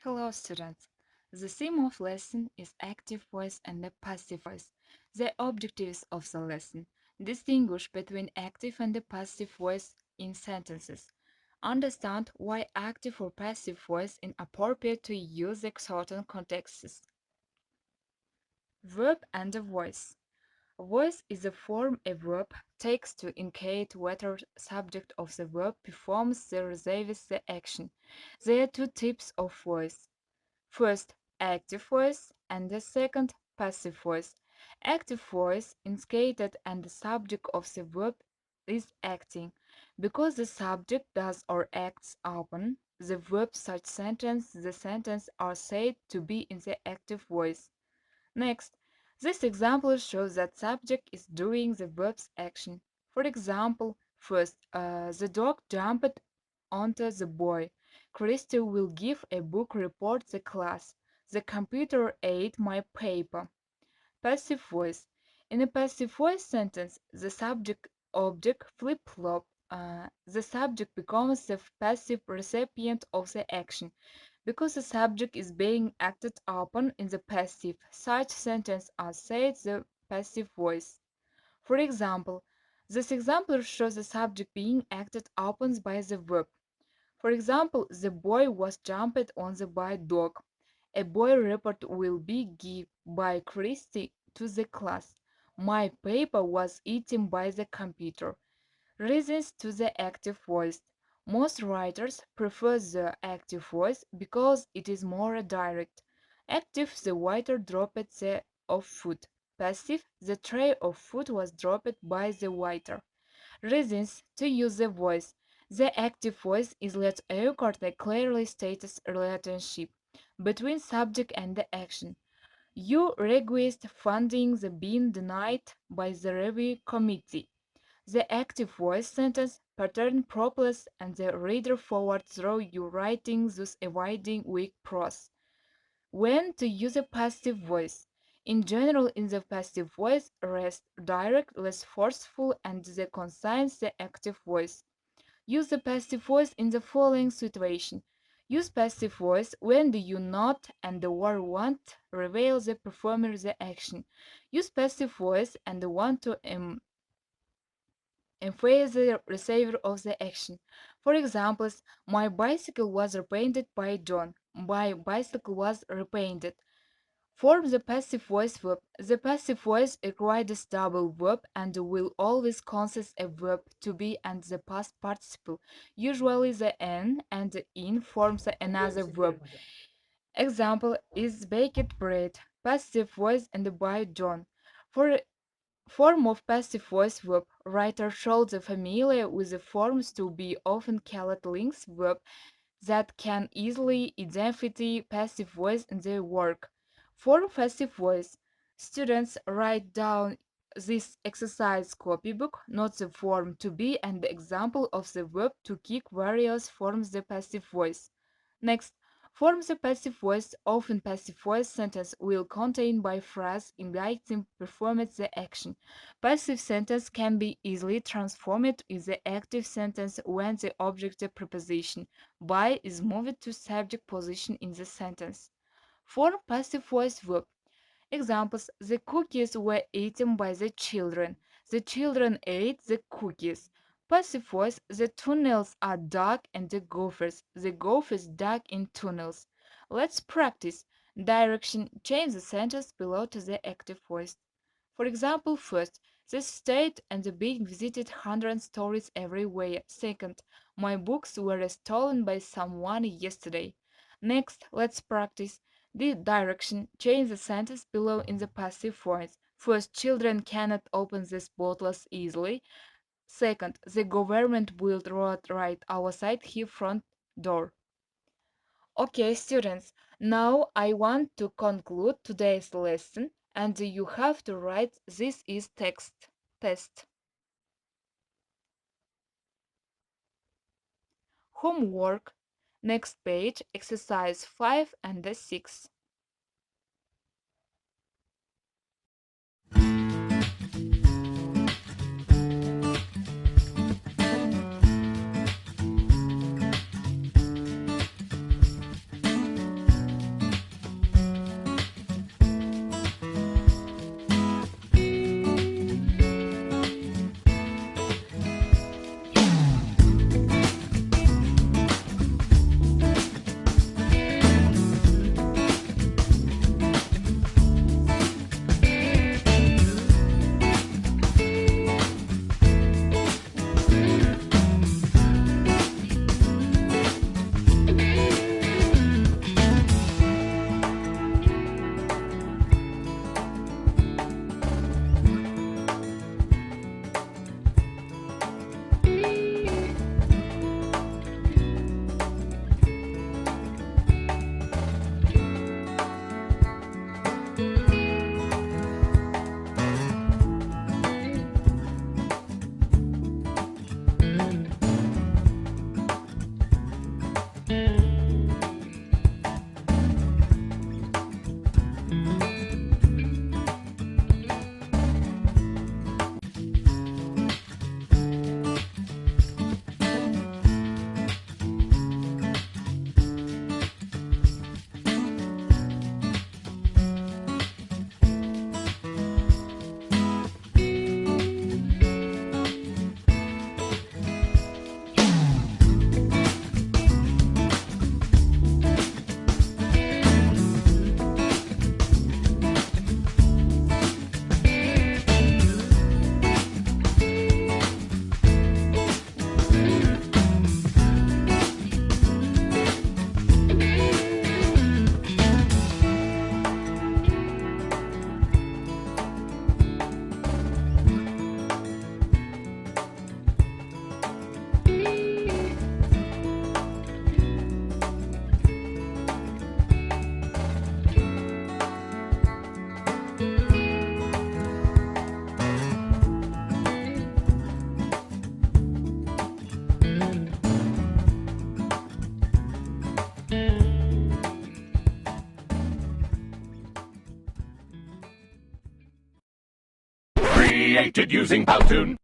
Hello, students. The theme of lesson is active voice and the passive voice. The objectives of the lesson: distinguish between active and the passive voice in sentences. Understand why active or passive voice is appropriate to use in certain contexts. Verb and the voice. Voice is the form a verb takes to indicate whether subject of the verb performs or receives the action. There are two types of voice. First, active voice, and the second, passive voice. Active voice indicated and the subject of the verb is acting. Because the subject does or acts upon the verb such sentence, the sentence are said to be in the active voice. Next, this example shows that subject is doing the verb's action. For example, first, the dog jumped onto the boy. Christy will give a book report the class. The computer ate my paper. Passive voice. In a passive voice sentence, the subject object flip-flop. The subject becomes the passive recipient of the action. Because the subject is being acted upon in the passive, such sentences are said the passive voice. For example, this example shows the subject being acted upon by the verb. For example, the boy was jumped on the by dog. A boy report will be given by Christy to the class. My paper was eaten by the computer. Reasons to the active voice. Most writers prefer the active voice because it is more direct. Active, the waiter dropped the of food. Passive, the tray of food was dropped by the waiter. Reasons to use the voice. The active voice is let occur the clearly stated relationship between subject and the action. You request funding the being denied by the review committee. The active voice sentence pattern propels and the reader forward through your writing, thus avoiding weak prose. When to use a passive voice? In general, in the passive voice, rest direct, less forceful, and the concise the active voice. Use the passive voice in the following situation. Use passive voice when do you not and the word want reveal the performer the action. Use passive voice and the want to emphasize the receiver of the action. For examples, my bicycle was repainted by John. My bicycle was repainted. Form the passive voice verb. The passive voice requires double verb and will always consist a verb to be and the past participle. Usually the n and the in forms another verb. Example is baked bread. Passive voice and by John. For form of passive voice verb, writer shows the familiar with the forms to be often called links verb that can easily identify passive voice in their work. For passive voice, students write down this exercise copybook, not the form to be and the example of the verb to kick various forms the passive voice. Next, forms the passive voice. Often passive voice sentence will contain by phrase inviting performance the action. Passive sentence can be easily transformed in the active sentence when the object preposition by is moved to subject position in the sentence. Form passive voice verb. Examples: the cookies were eaten by the children. The children ate the cookies. Passive voice: the tunnels are dark and the gophers dug in tunnels. Let's practice. Direction: change the sentence below to the active voice. For example, first, the state and the being visited 100 stories everywhere. Second, my books were stolen by someone yesterday. Next, let's practice. The direction: change the sentence below in the passive voice. First, children cannot open these bottles easily. Second, the government built road right outside his front door. Okay, students, now I want to conclude today's lesson and you have to write this is text test. Homework. Next page, exercise 5 and the 6. created using Powtoon.